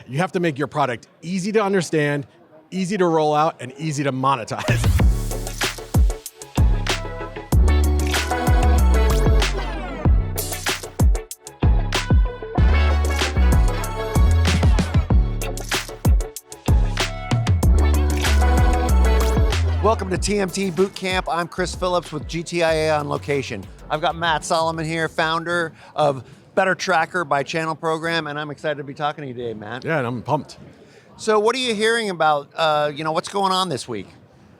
You have to make your product easy to understand, easy to roll out, and easy to monetize. Welcome to TMT Bootcamp. I'm Chris Phillips with GTIA on location. I've got Matt Solomon here, founder of Better Tracker by Channel Program, and I'm excited to be talking to you today, Matt. Yeah, and I'm pumped. So what are you hearing about, what's going on this week?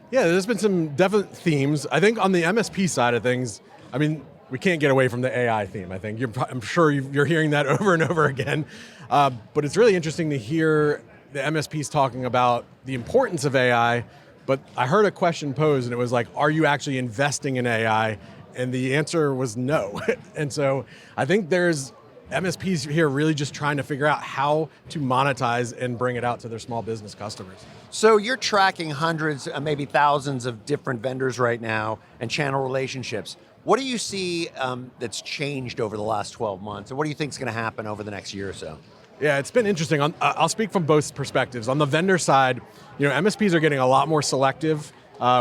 Yeah, there's been some definite themes. I think on the MSP side of things, I mean, we can't get away from the AI theme, I think. I'm sure you're hearing that over and over again. But it's really interesting to hear the MSPs talking about the importance of AI. But I heard a question posed and it was like, are you actually investing in AI? And the answer was no. And so I think there's MSPs here really just trying to figure out how to monetize and bring it out to their small business customers. So you're tracking hundreds, maybe thousands of different vendors right now and channel relationships. What do you see that's changed over the last 12 months? And what do you think is going to happen over the next year or so? Yeah, it's been interesting. I'll speak from both perspectives. On the vendor side, MSPs are getting a lot more selective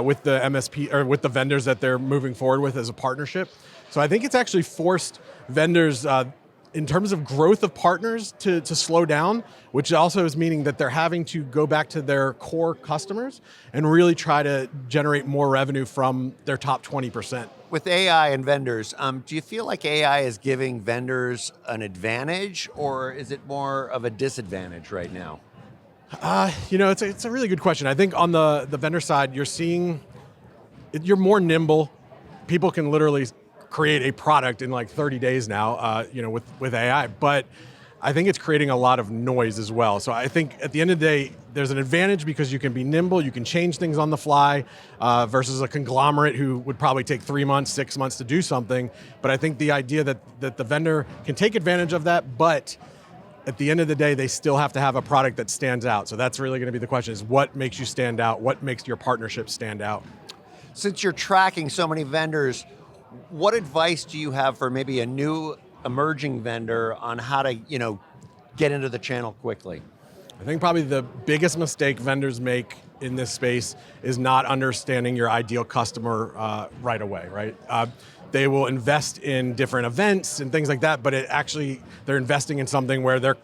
with the MSP or with the vendors that they're moving forward with as a partnership. So I think it's actually forced vendors in terms of growth of partners to slow down, which also is meaning that they're having to go back to their core customers and really try to generate more revenue from their top 20%. With AI and vendors, do you feel like AI is giving vendors an advantage or is it more of a disadvantage right now? It's a really good question. I think on the vendor side, you're more nimble. People can literally create a product in like 30 days now, with AI, but I think it's creating a lot of noise as well. So I think at the end of the day, there's an advantage because you can be nimble, you can change things on the fly versus a conglomerate who would probably take 3 months, 6 months to do something. But I think the idea that the vendor can take advantage of that, but at the end of the day, they still have to have a product that stands out. So that's really gonna be the question is what makes you stand out? What makes your partnership stand out? Since you're tracking so many vendors, what advice do you have for maybe a new emerging vendor on how to, get into the channel quickly? I think probably the biggest mistake vendors make in this space is not understanding your ideal customer right away, right? They will invest in different events and things like that, but they're investing in something where their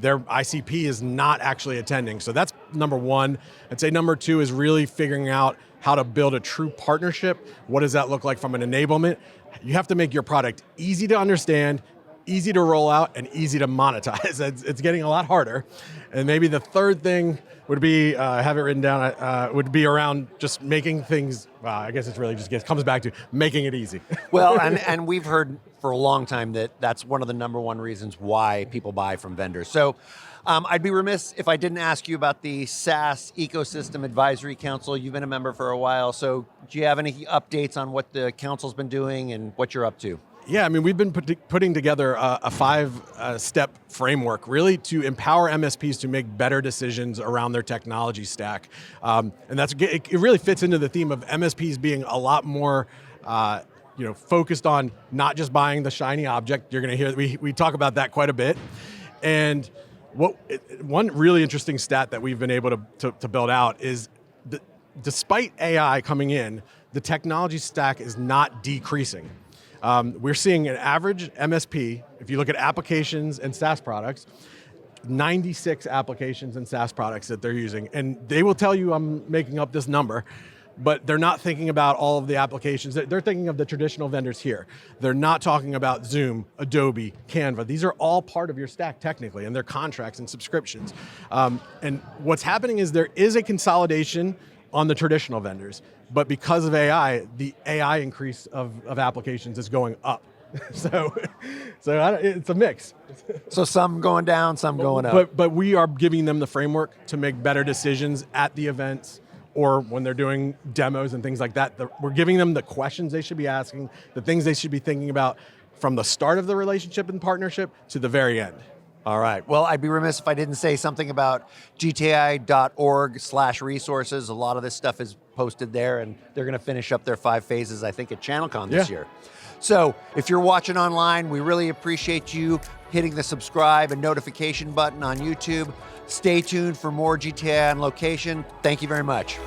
ICP is not actually attending. So that's number one. I'd say number two is really figuring out how to build a true partnership. What does that look like from an enablement? You have to make your product easy to understand, easy to roll out, and easy to monetize. It's getting a lot harder. And maybe the third thing would be, I have it written down, would be around just making things, I guess it's really just comes back to making it easy. Well, and we've heard for a long time that that's one of the number one reasons why people buy from vendors. So I'd be remiss if I didn't ask you about the SaaS Ecosystem Advisory Council. You've been a member for a while, so do you have any updates on what the council's been doing and what you're up to? Yeah, I mean, we've been putting together a 5-step framework really to empower MSPs to make better decisions around their technology stack. And it really fits into the theme of MSPs being a lot more focused on not just buying the shiny object. You're gonna hear, we talk about that quite a bit. And one really interesting stat that we've been able to build out is despite AI coming in, the technology stack is not decreasing. We're seeing an average MSP, if you look at applications and SaaS products, 96 applications and SaaS products that they're using. And they will tell you I'm making up this number, but they're not thinking about all of the applications. They're thinking of the traditional vendors here. They're not talking about Zoom, Adobe, Canva. These are all part of your stack technically, and they're contracts and subscriptions. And what's happening is there is a consolidation on the traditional vendors, but because of AI, the AI increase of applications is going up. So it's a mix. So some going down, some going up. But we are giving them the framework to make better decisions at the events or when they're doing demos and things like that. We're giving them the questions they should be asking, the things they should be thinking about from the start of the relationship and partnership to the very end. All right, well, I'd be remiss if I didn't say something about gti.org/resources. A lot of this stuff is posted there and they're going to finish up their 5 phases, I think, at ChannelCon this year. So if you're watching online, we really appreciate you hitting the subscribe and notification button on YouTube. Stay tuned for more GTA on location. Thank you very much.